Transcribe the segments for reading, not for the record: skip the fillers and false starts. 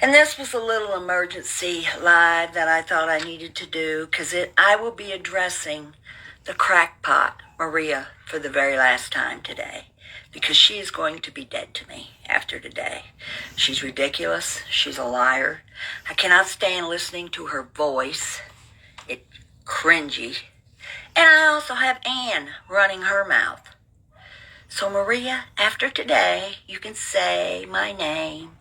And this was a little emergency live that I thought I needed to do because I will be addressing the crackpot, Maria, for the very last time today because she is going to be dead to me after today. She's ridiculous. She's a liar. I cannot stand listening to her voice. It's cringy. And I also have Anne running her mouth. So Maria, after today, you can say my name.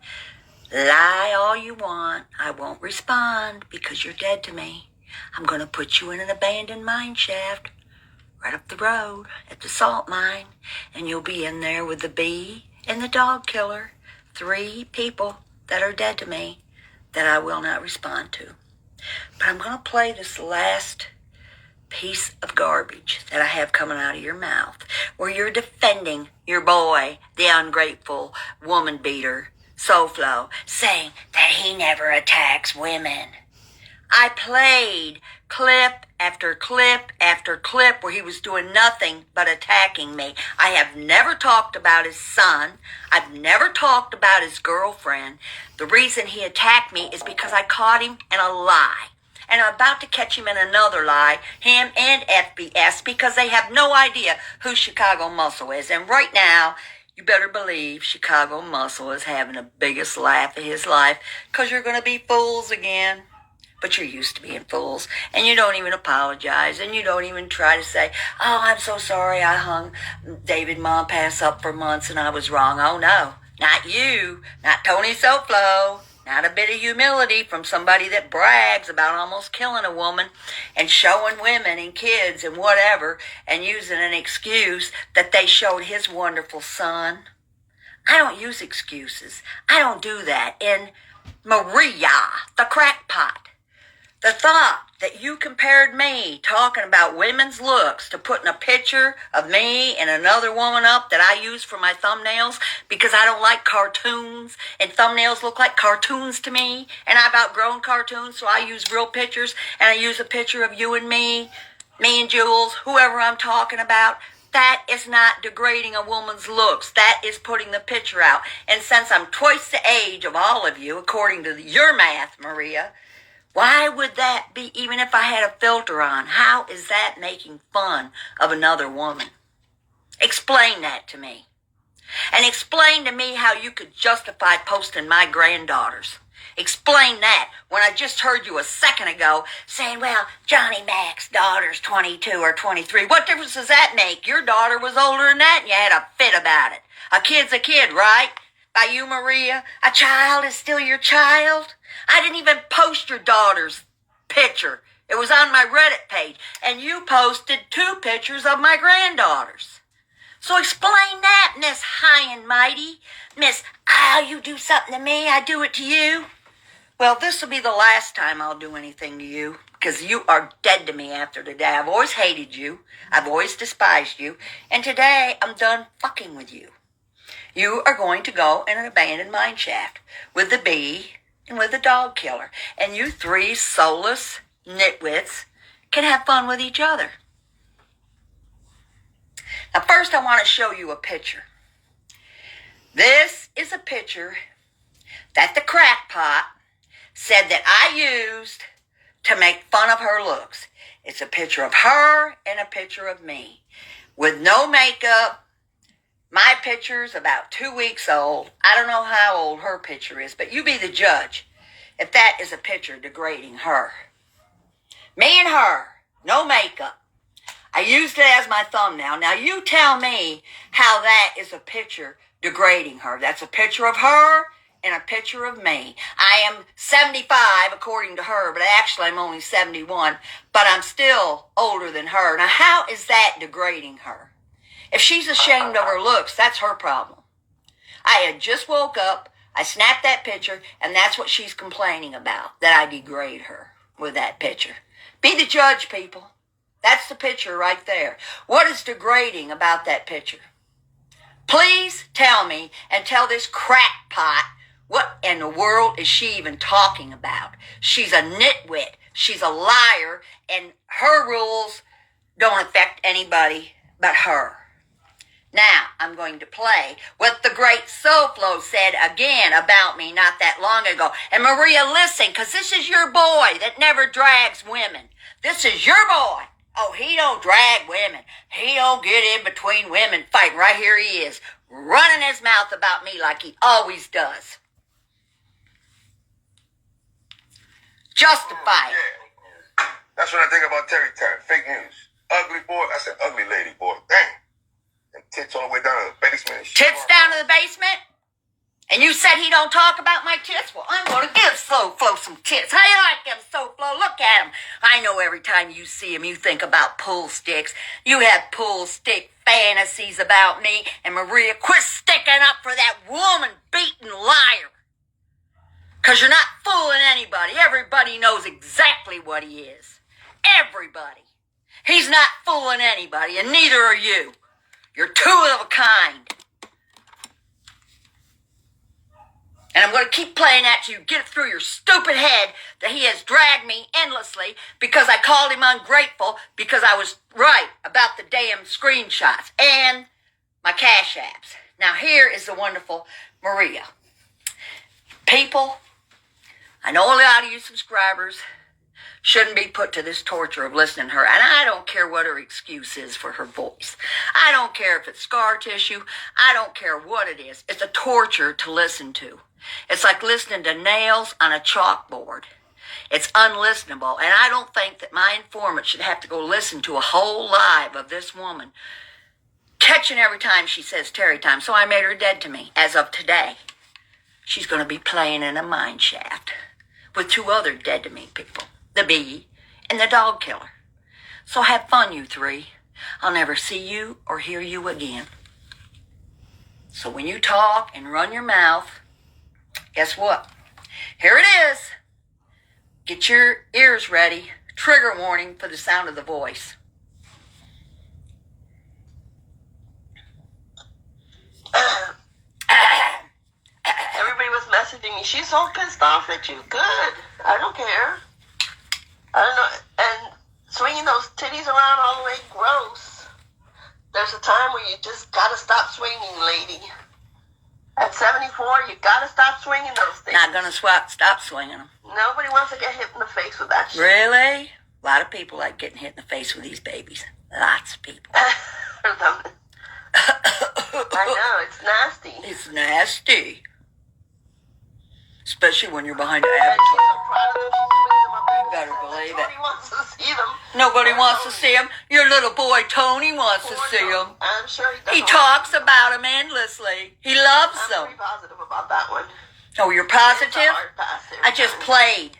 Lie all you want. I won't respond because you're dead to me. I'm going to put you in an abandoned mine shaft right up the road at the salt mine, and you'll be in there with the bee and the dog killer, 3 people that are dead to me that I will not respond to. But I'm going to play this last piece of garbage that I have coming out of your mouth where you're defending your boy, the ungrateful woman beater, Soflo, saying that he never attacks women. I played clip after clip after clip where he was doing nothing but attacking me. I have never talked about his son. I've never talked about his girlfriend. The reason he attacked me is because I caught him in a lie. And I'm about to catch him in another lie, him and FBS, because they have no idea who Chicago Muscle is. And right now, you better believe Chicago Muscle is having the biggest laugh of his life because you're going to be fools again. But you're used to being fools, and you don't even apologize, and you don't even try to say, oh, I'm so sorry I hung David Mompass up for months and I was wrong. Oh, no, not you, not Tony Soflo. Not a bit of humility from somebody that brags about almost killing a woman and showing women and kids and whatever and using an excuse that they showed his wonderful son. I don't use excuses. I don't do that. And Maria, the crackpot, the thought that you compared me talking about women's looks to putting a picture of me and another woman up that I use for my thumbnails because I don't like cartoons and thumbnails look like cartoons to me and I've outgrown cartoons so I use real pictures and I use a picture of you and me and Jules, whoever I'm talking about. That is not degrading a woman's looks. That is putting the picture out. And since I'm twice the age of all of you, according to your math, Maria, why would that be, even if I had a filter on? How is that making fun of another woman? Explain that to me. And explain to me how you could justify posting my granddaughters. Explain that when I just heard you a second ago saying, well, Johnny Mac's daughter's 22 or 23. What difference does that make? Your daughter was older than that and you had a fit about it. A kid's a kid, right? By you, Maria, a child is still your child. I didn't even post your daughter's picture. It was on my Reddit page. And you posted 2 pictures of my granddaughters. So explain that, Miss High and Mighty. Miss, you do something to me, I do it to you. Well, this will be the last time I'll do anything to you because you are dead to me after today. I've always hated you. I've always despised you. And today I'm done fucking with you. You are going to go in an abandoned mine shaft with the bee and with the dog killer. And you 3 soulless nitwits can have fun with each other. Now, first I want to show you a picture. This is a picture that the crackpot said that I used to make fun of her looks. It's a picture of her and a picture of me with no makeup. My picture's about 2 weeks old. I don't know how old her picture is, but you be the judge if that is a picture degrading her. Me and her, no makeup. I used it as my thumbnail. Now you tell me how that is a picture degrading her. That's a picture of her and a picture of me. I am 75 according to her, but actually I'm only 71, but I'm still older than her. Now how is that degrading her? If she's ashamed of her looks, that's her problem. I had just woke up, I snapped that picture, and that's what she's complaining about, that I degrade her with that picture. Be the judge, people. That's the picture right there. What is degrading about that picture? Please tell me and tell this crackpot what in the world is she even talking about. She's a nitwit. She's a liar, and her rules don't affect anybody but her. Now, I'm going to play what the great Soflo said again about me not that long ago. And Maria, listen, because this is your boy that never drags women. This is your boy. Oh, he don't drag women. He don't get in between women fighting. Right here he is, running his mouth about me like he always does. Justify it. Yeah. That's what I think about Terrietime. Fake news. Ugly boy. I said ugly lady boy. Dang. And tits all the way down to the basement. Tits down to the basement? And you said he don't talk about my tits? Well, I'm going to give Soflo some tits. How you like them, Soflo? Look at him. I know every time you see him, you think about pool sticks. You have pool stick fantasies about me. And Maria, quit sticking up for that woman-beaten liar. Because you're not fooling anybody. Everybody knows exactly what he is. Everybody. He's not fooling anybody, and neither are you. You're two of a kind. And I'm going to keep playing that till you get it through your stupid head that he has dragged me endlessly because I called him ungrateful because I was right about the damn screenshots and my cash apps. Now here is the wonderful Maria. People, I know a lot of you subscribers shouldn't be put to this torture of listening to her. And I don't care what her excuse is for her voice. I don't care if it's scar tissue. I don't care what it is. It's a torture to listen to. It's like listening to nails on a chalkboard. It's unlistenable. And I don't think that my informant should have to go listen to a whole live of this woman catching every time she says Terrietime. So I made her dead to me as of today. She's going to be playing in a mine shaft with two other dead to me people. The bee, and the dog killer. So have fun, you three. I'll never see you or hear you again. So when you talk and run your mouth, guess what? Here it is. Get your ears ready. Trigger warning for the sound of the voice. Everybody was messaging me. She's so pissed off at you. Good. I don't care. I don't know, and swinging those titties around all the way, gross. There's a time where you just gotta stop swinging, lady. At 74, you gotta stop swinging those things. Not gonna stop swinging them. Nobody wants to get hit in the face with that shit. Really? A lot of people like getting hit in the face with these babies. Lots of people. I know, it's nasty. It's nasty. Especially when you're behind an And avatar. she's so proud of them, she swings them up. You better believe it. Nobody wants to see them. Nobody wants to see him. Your little boy Tony wants to see him. I'm sure he does. He talks about him endlessly. He loves I'm them. pretty positive about that one. Oh, you're It's a positive? hard pass every I just time. played.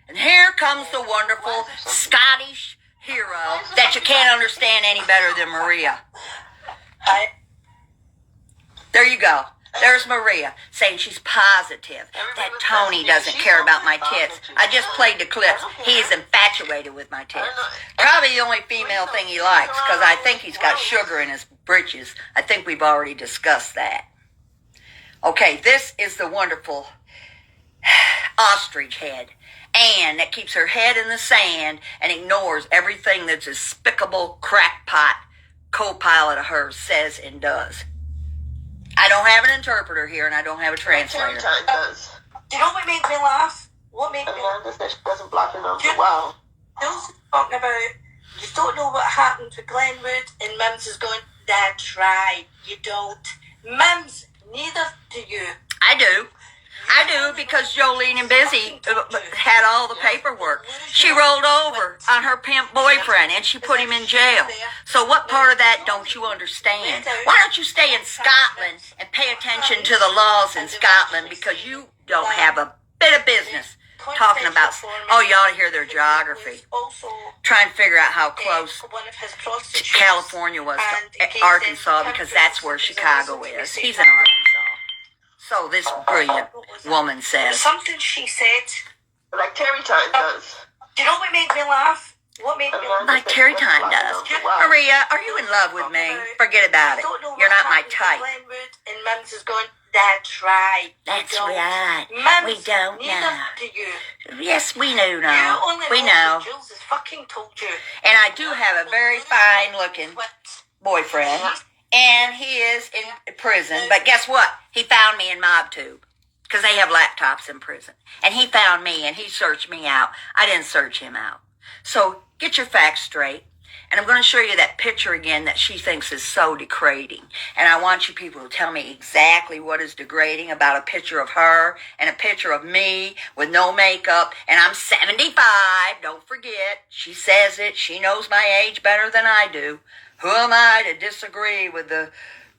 And here comes the wonderful Scottish hero that you can't understand any better than Maria. There you go. There's Maria saying she's positive that Tony doesn't care about my tits. I just played the clips. He's infatuated with my tits. Probably the only female thing he likes because I think he's got sugar in his britches. I think we've already discussed that. Okay, this is the wonderful ostrich head. Anne that keeps her head in the sand and ignores everything that this despicable crackpot co-pilot of hers says and does. I don't have an interpreter here, and I don't have a translator. Terrietime does. Do you know what made me laugh? What made me laugh? Amanda says she doesn't block her number. Wow. Those talking about, you don't know what happened to Glenwood, and Mims is going, that's right, you don't. Mims, neither do you. I do. I do because Jolene and Busy had all the paperwork. She rolled over on her pimp boyfriend and she put him in jail. So what part of that don't you understand? Why don't you stay in Scotland and pay attention to the laws in Scotland because you don't have a bit of business talking about, oh, you ought to hear their geography. Try and figure out how close California was to Arkansas because that's where Chicago is. He's in Arkansas. So this brilliant woman says. Something she said. Like Terrietime does. Do you know what made me laugh? What made me laugh? Like Terrietime does. Maria, are you in love with me? Forget about it. You're not my type. Glenwood, and Mims is going, that's right. That's right. Mims, We don't neither know. do you. Yes, we know You now. only We know know. what Jules has fucking told you. And I do have a very fine looking boyfriend. and he is in prison. But guess what? He found me in MobTube because they have laptops in prison. And he found me and he searched me out. I didn't search him out. So get your facts straight. And I'm going to show you that picture again that she thinks is so degrading. And I want you people to tell me exactly what is degrading about a picture of her and a picture of me with no makeup. And I'm 75. Don't forget. She says it. She knows my age better than I do. Who am I to disagree with the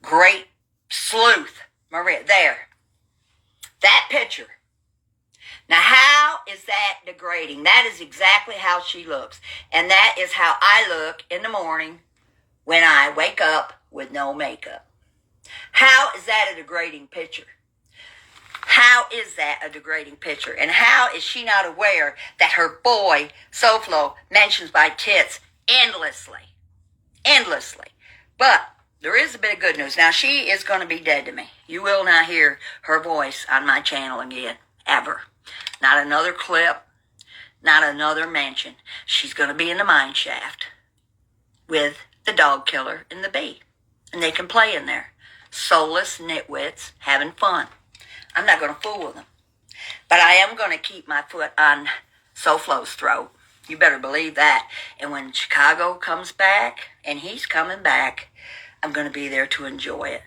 great sleuth, Maria? There. That picture. Now, how is that degrading? That is exactly how she looks. And that is how I look in the morning when I wake up with no makeup. How is that a degrading picture? How is that a degrading picture? And how is she not aware that her boy, Soflo, mentions my tits endlessly? Endlessly. But there is a bit of good news. Now, she is going to be dead to me. You will not hear her voice on my channel again, ever. Not another clip, not another mention. She's going to be in the mine shaft with the dog killer and the bee. And they can play in there. Soulless nitwits having fun. I'm not going to fool with them. But I am going to keep my foot on Soflo's throat. You better believe that. And when Chicago comes back, and he's coming back, I'm going to be there to enjoy it.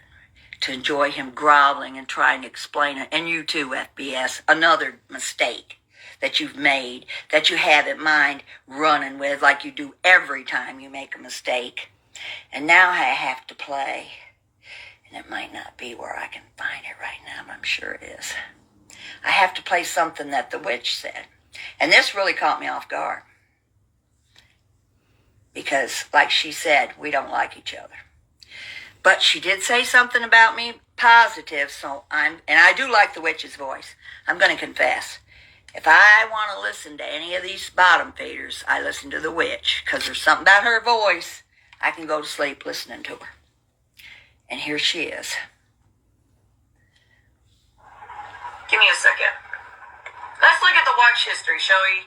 To enjoy him groveling and trying to explain it. And you too, FBS, another mistake that you've made, that you have in mind running with like you do every time you make a mistake. And now I have to play. And it might not be where I can find it right now, but I'm sure it is. I have to play something that the witch said. And this really caught me off guard. Because, like she said, we don't like each other. But she did say something about me positive, so and I do like the witch's voice. I'm going to confess. If I want to listen to any of these bottom feeders, I listen to the witch. Because there's something about her voice, I can go to sleep listening to her. And here she is. Give me a second. Let's look at the watch history, shall we?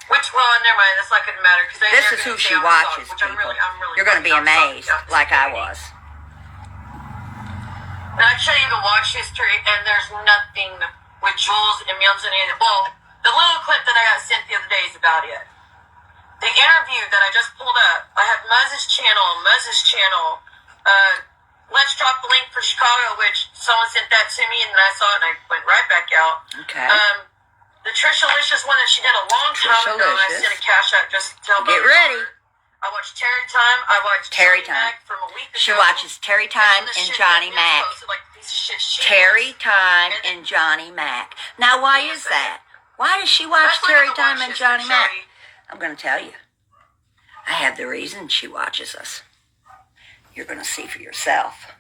Which one? Never mind. That's not going to matter. This is who she watches, people. You're going to be amazed, like I was. And I show you the watch history, and there's nothing with Jules and Mills and anything. Well, the little clip that I got sent the other day is about it. The interview that I just pulled up, I have Muzz's channel. Let's drop the link for Chicago, which someone sent that to me, and then I saw it, and I went right back out. Okay. The Trishalicious one that she did a long time ago, and I sent a cash out just to tell Get ready. I watched Terrietime. I watched Terrietime. Mac from a week ago. She watches Terrietime and Johnny Mac. Terrietime and Johnny Mac. Now, why is that? Why does she watch Terrietime and Johnny Mac? I'm going to tell you. I have the reason she watches us. You're going to see for yourself.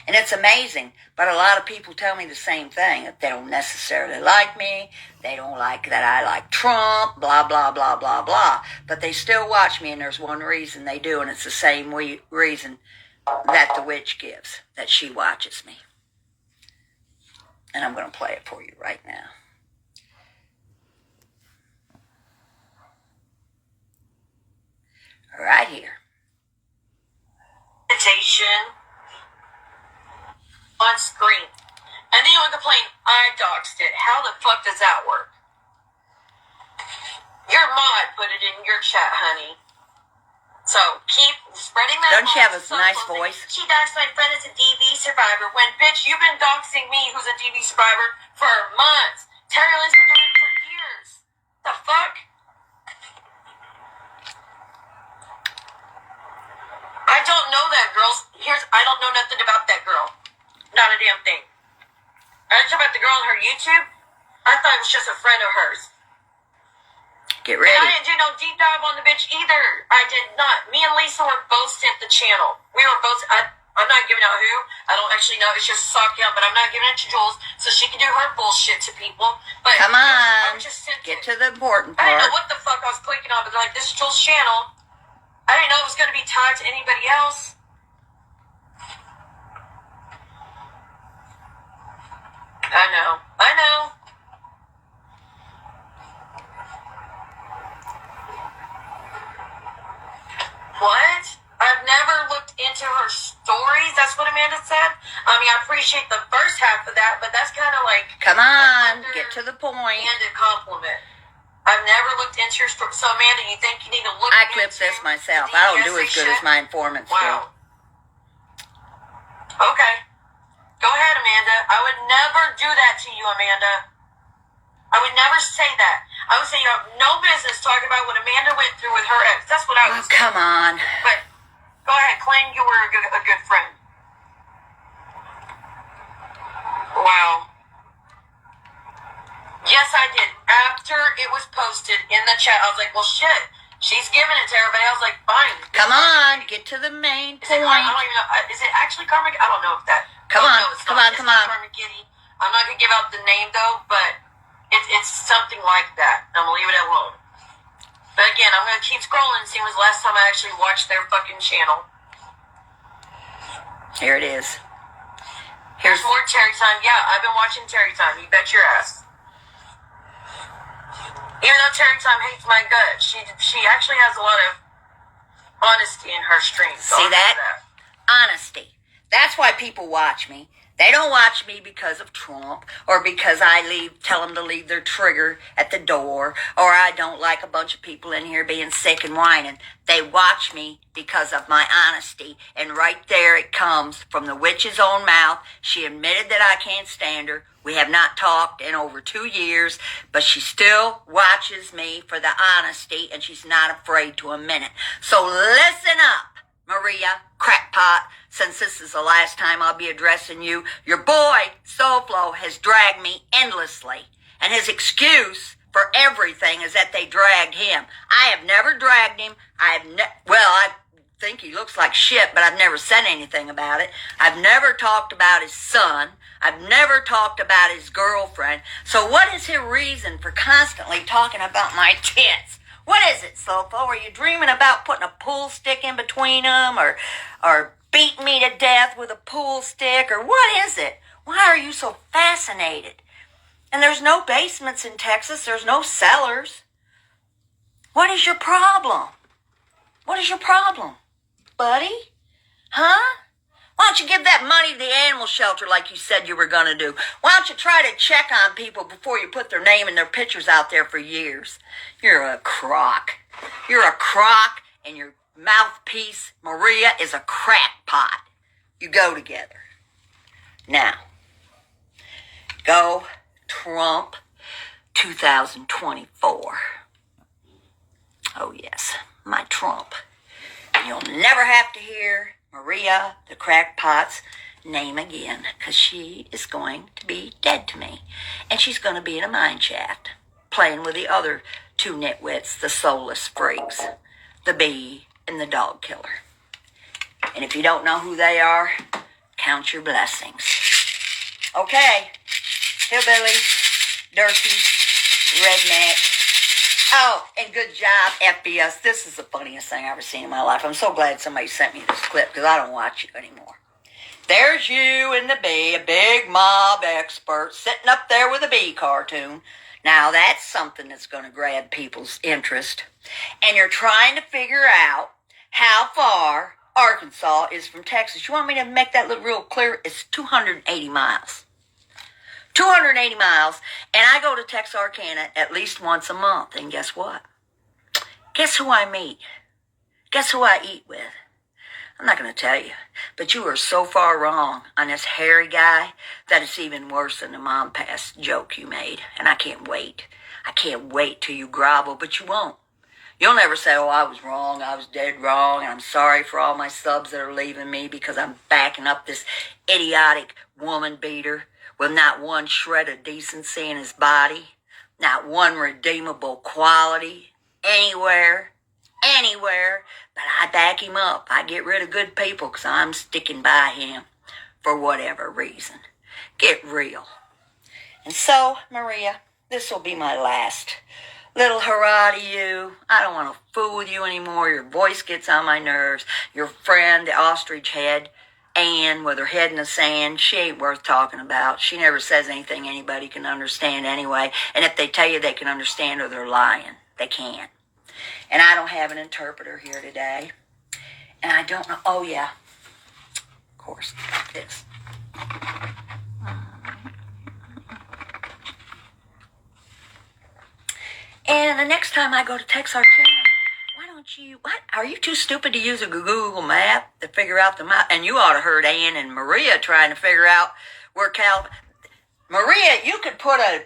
And it's amazing, but a lot of people tell me the same thing, that they don't necessarily like me, they don't like that I like Trump, blah, blah, blah, blah, blah. But they still watch me, and there's one reason they do, and it's the same reason that the witch gives, that she watches me. And I'm going to play it for you right now. Right here. Meditation on screen. And then you want to complain, I doxed it. How the fuck does that work? Your mod put it in your chat, honey. So keep spreading that. Doesn't she have a nice voice? She doxed my friend as a DV survivor. When, bitch, you've been doxing me, who's a DV survivor, for months. Terry Lynn's been doing it for years. The fuck? I don't know that girl. I don't know nothing about that girl. Not a damn thing. I talk about the girl on her YouTube. I thought it was just a friend of hers. Get ready. And I didn't do no deep dive on the bitch either. I did not. Me and Lisa were both sent the channel. We were both. I'm not giving out who. I don't actually know. It's just a sock out, but I'm not giving it to Jules so she can do her bullshit to people. But come on. I was just sent Get to the important I part. didn't know what the fuck I was clicking on, but like, this is Jules' channel. I didn't know it was going to be tied to anybody else. I know. What? I've never looked into her story. to the point. Amanda compliment. I've never looked into your story. So, Amanda, you think you need to look I clip this myself. I don't do as good as my informants do. Wow. Okay. Go ahead, Amanda. I would never do that to you, Amanda. I would never say that. I would say you have no business talking about what Amanda went through with her ex. That's what I would say. Come on. But go ahead, claim you were a good friend. Wow. Yes, I did. After it was posted in the chat, I was like, well, shit. She's giving it to everybody. I was like, fine. Come on. Get to the main point. I don't even know. Is it actually Carmen? I don't know if that. Come on. No, it's Come not. on. It's not Carmen Kitty. I'm not going to give out the name, though, but it's something like that. I'm going to leave it alone. But again, I'm going to keep scrolling and see when was the last time I actually watched their fucking channel. Here it is. Here's more Terrietime. Yeah, I've been watching Terrietime. You bet your ass. Even though Terrietime hates my gut, she actually has a lot of honesty in her stream. So See that? Honesty. That's why people watch me. They don't watch me because of Trump or because I tell them to leave their trigger at the door or I don't like a bunch of people in here being sick and whining. They watch me because of my honesty. And right there it comes from the witch's own mouth. She admitted that I can't stand her. We have not talked in over 2 years, but she still watches me for the honesty and she's not afraid to admit it. So listen up. Maria, crackpot, since this is the last time I'll be addressing you, your boy, Soflo, has dragged me endlessly. And his excuse for everything is that they dragged him. I have never dragged him. I think he looks like shit, but I've never said anything about it. I've never talked about his son. I've never talked about his girlfriend. So what is his reason for constantly talking about my tits? What is it, Soflo? Are you dreaming about putting a pool stick in between them or beating me to death with a pool stick? Or what is it? Why are you so fascinated? And there's no basements in Texas. There's no cellars. What is your problem? What is your problem, buddy? Huh? Why don't you give that money to the animal shelter like you said you were going to do? Why don't you try to check on people before you put their name and their pictures out there for years? You're a crock. You're a crock, and your mouthpiece, Maria, is a crackpot. You go together. Now, go Trump 2024. Oh, yes, my Trump. You'll never have to hear Maria, the crackpot's name again, because she is going to be dead to me. And she's going to be in a mine shaft, playing with the other two nitwits, the soulless freaks, the bee and the dog killer. And if you don't know who they are, count your blessings. Okay, hillbilly, dirty, redneck. Oh, and good job, FBS. This is the funniest thing I've ever seen in my life. I'm so glad somebody sent me this clip because I don't watch you anymore. There's you and the bee, a big mob expert, sitting up there with a bee cartoon. Now, that's something that's going to grab people's interest. And you're trying to figure out how far Arkansas is from Texas. You want me to make that look real clear? It's 280 miles. 280 miles, and I go to Texarkana at least once a month, and guess what? Guess who I meet? Guess who I eat with? I'm not going to tell you, but you are so far wrong on this hairy guy that it's even worse than the mom pass joke you made, and I can't wait. I can't wait till you grovel, but you won't. You'll never say, oh, I was wrong, I was dead wrong, and I'm sorry for all my subs that are leaving me because I'm backing up this idiotic woman beater with not one shred of decency in his body, not one redeemable quality anywhere, but I back him up. I get rid of good people because I'm sticking by him for whatever reason. Get real. And so, Maria, this will be my last little hurrah to you. I don't want to fool with you anymore. Your voice gets on my nerves. Your friend, the ostrich head, Ann, with her head in the sand, she ain't worth talking about. She never says anything anybody can understand anyway. And if they tell you they can understand her, they're lying. They can't. And I don't have an interpreter here today. And I don't know. Oh, yeah. Of course. This. And the next time I go to Texarkana, why don't you, what? Are you too stupid to use a Google map to figure out the map? And you ought to heard Ann and Maria trying to figure out where Maria, you could put a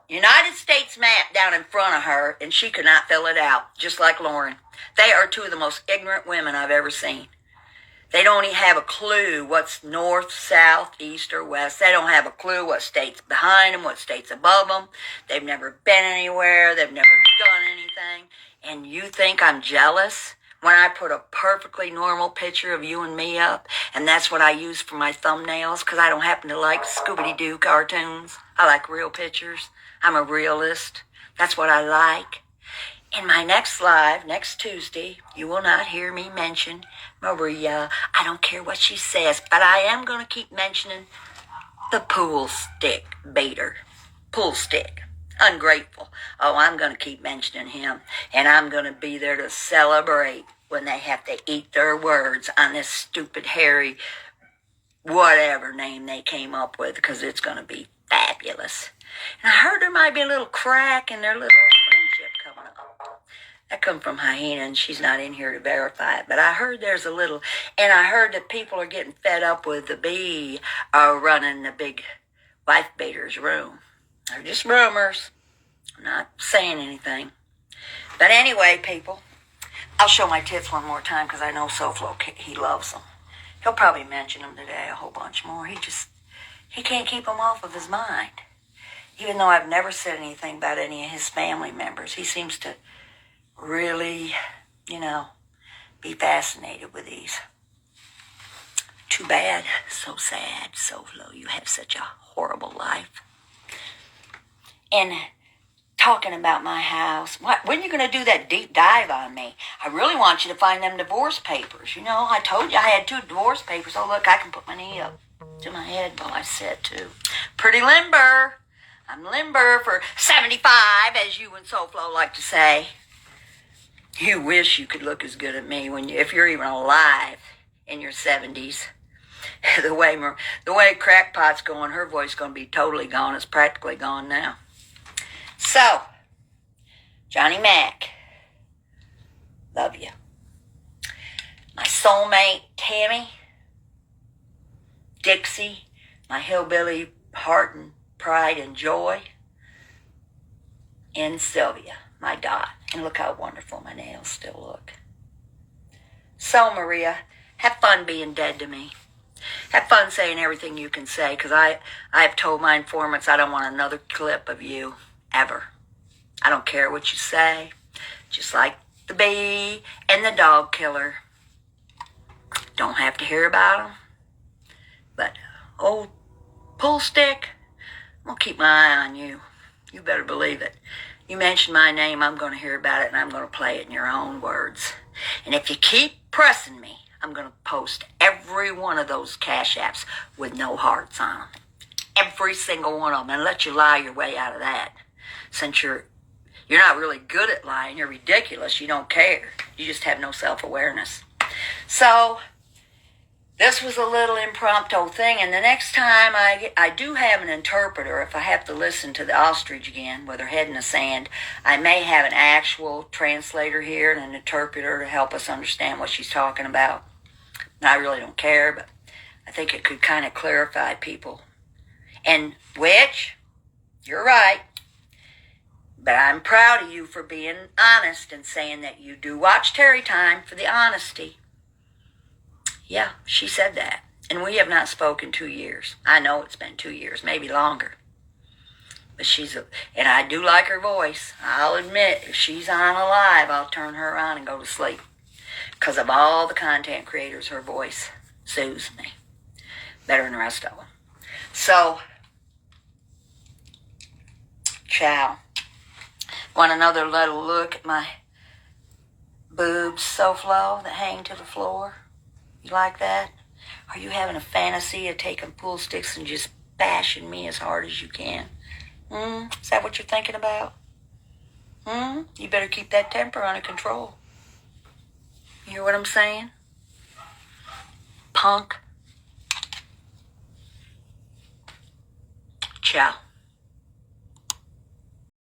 United States map down in front of her and she could not fill it out, just like Lauren. They are two of the most ignorant women I've ever seen. They don't even have a clue what's north, south, east, or west. They don't have a clue what state's behind them, what state's above them. They've never been anywhere. They've never done anything. And you think I'm jealous when I put a perfectly normal picture of you and me up? And that's what I use for my thumbnails, because I don't happen to like Scooby-Doo cartoons. I like real pictures. I'm a realist. That's what I like. In my next live, next Tuesday, you will not hear me mention Maria. I don't care what she says, but I am going to keep mentioning the pool stick baiter. Pool stick. Ungrateful. Oh, I'm going to keep mentioning him, and I'm going to be there to celebrate when they have to eat their words on this stupid, hairy, whatever name they came up with, because it's going to be fabulous. And I heard there might be a little crack in their little friendship coming up. That come from Hyena, and she's not in here to verify it. But I heard there's a little, and I heard that people are getting fed up with the bee running the big wife beater's room. They're just rumors. I'm not saying anything. But anyway, people, I'll show my tits one more time because I know Soflo, he loves them. He'll probably mention them today, a whole bunch more. He can't keep them off of his mind. Even though I've never said anything about any of his family members, he seems to really, be fascinated with these. Too bad. So sad, Soflo. You have such a horrible life. And talking about my house, when are you going to do that deep dive on me? I really want you to find them divorce papers. I told you I had 2 divorce papers. Oh, look, I can put my knee up to my head while I sit, too. Pretty limber. I'm limber for 75, as you and Soflo like to say. You wish you could look as good at me if you're even alive in your 70s. The way Crackpot's going, her voice is going to be totally gone. It's practically gone now. So, Johnny Mac, love you. My soulmate, Tammy, Dixie, my hillbilly heart and pride and joy, and Sylvia, my Dot. And look how wonderful my nails still look. So, Maria, have fun being dead to me. Have fun saying everything you can say, because I've told my informants I don't want another clip of you, ever. I don't care what you say. Just like the bee and the dog killer. Don't have to hear about them. But, old pool stick, I'm going to keep my eye on you. You better believe it. You mention my name, I'm going to hear about it, and I'm going to play it in your own words. And if you keep pressing me, I'm going to post every one of those cash apps with no hearts on them. Every single one of them, and let you lie your way out of that. Since you're not really good at lying, you're ridiculous, you don't care. You just have no self-awareness. So, this was a little impromptu thing, and the next time I do have an interpreter. If I have to listen to the ostrich again with her head in the sand, I may have an actual translator here and an interpreter to help us understand what she's talking about. And I really don't care, but I think it could kind of clarify people. And which, you're right, but I'm proud of you for being honest and saying that you do watch Terrietime for the honesty. Yeah, she said that. And we have not spoken 2 years. I know it's been 2 years, maybe longer. But and I do like her voice. I'll admit, if she's on a live, I'll turn her on and go to sleep. Because of all the content creators, her voice soothes me. Better than the rest of them. So, ciao. Want another little look at my boobs, Soflo, that hang to the floor? You like that? Are you having a fantasy of taking pool sticks and just bashing me as hard as you can? Is that what you're thinking about? You better keep that temper under control. You hear what I'm saying? Punk. Ciao.